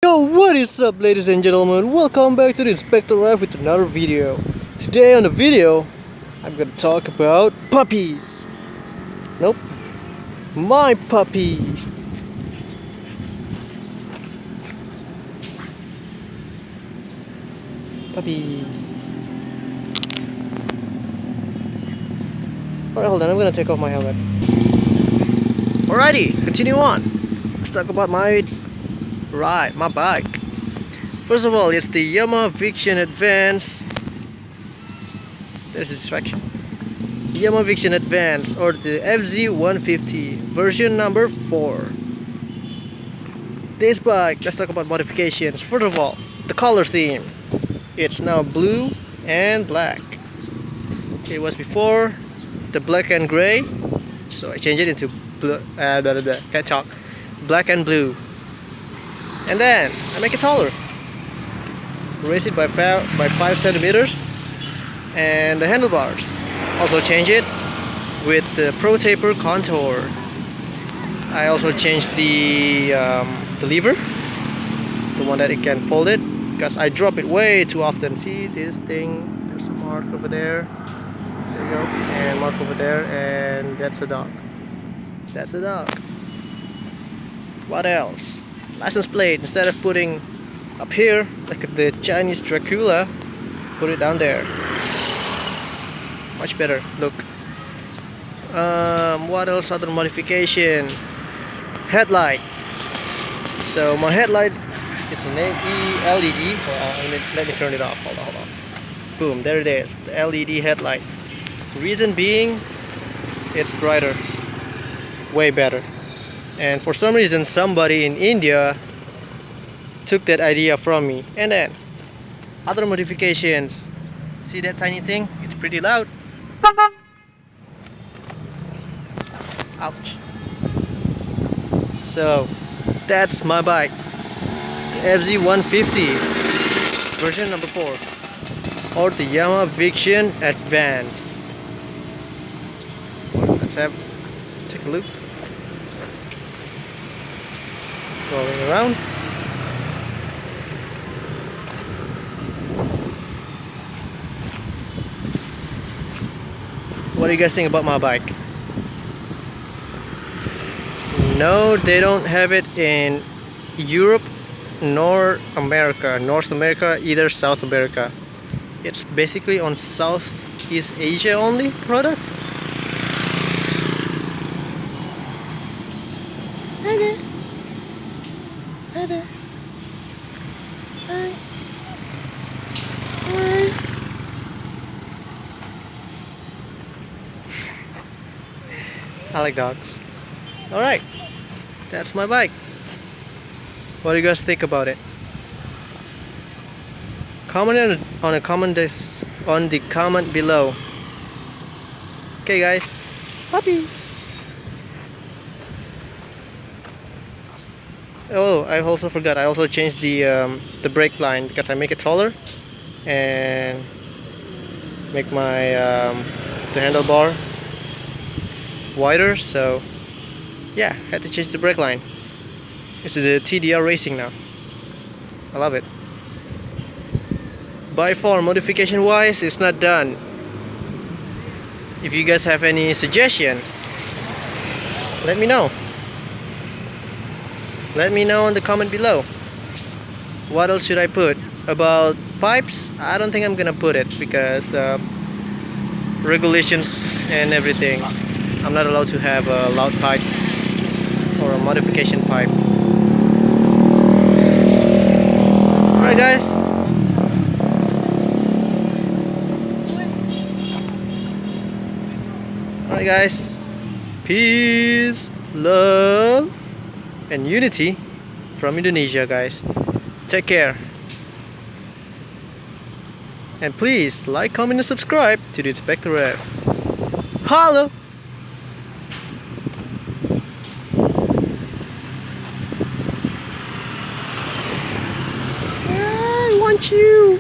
Yo, what is up, ladies and gentlemen? Welcome back to the Inspector Life with another video. Today on the video, I'm gonna talk about puppies. Nope, my puppy. Puppies. Alright, hold on, I'm gonna take off my helmet. Alrighty, continue on. Let's talk about my ride, my bike. First of all, it's the Yamaha Viction Advance. There's a distraction. Yamaha Viction Advance, or the FZ150 version number 4. This bike, let's talk about modifications. First of all, the color theme. It's now blue and black. It was before the black and gray, so I changed it into blue, can't talk. Black and blue. And then I make it taller. Raise it by 5 centimeters. And the handlebars, also change it with the Pro Taper contour. I also changed the lever, the one that it can fold it, because I drop it way too often. See this thing? There's a mark over there. There you go, and mark over there, and that's a dog. That's a dog. What else? License plate, instead of putting up here like the Chinese Dracula, put it down there. Much better look. What else? Other modification? Headlight. So my headlight is an LED. Let me turn it off. Hold on. Boom, there it is. The LED headlight. Reason being, it's brighter, way better. And for some reason, somebody in India took that idea from me. And then other modifications. See that tiny thing? It's pretty loud. Ouch. So that's my bike, the FZ150 version number 4, or the Yamaha Viction Advance. Let's take a look. Rolling around. What do you guys think about my bike? No, they don't have it in Europe nor America, North America, either South America. It's basically on Southeast Asia only product. Hi there. Hi there. Hi. Hi. I like dogs. Alright, that's my bike. What do you guys think about it? Comment on the comment below. Okay guys, puppies. Oh, I also forgot. I also changed the brake line because I make it taller and make my the handlebar wider. So yeah, had to change the brake line. It's the TDR Racing now. I love it. By far, modification wise, it's not done. If you guys have any suggestion, let me know. Let me know in the comment below. What else should I put? About pipes, I don't think I'm gonna put it because regulations and everything. I'm not allowed to have a loud pipe or a modification pipe. Alright guys. Alright guys. Peace, love, and unity from Indonesia, guys. Take care. And please like, comment, and subscribe to the Inspector F. Holla! I want you.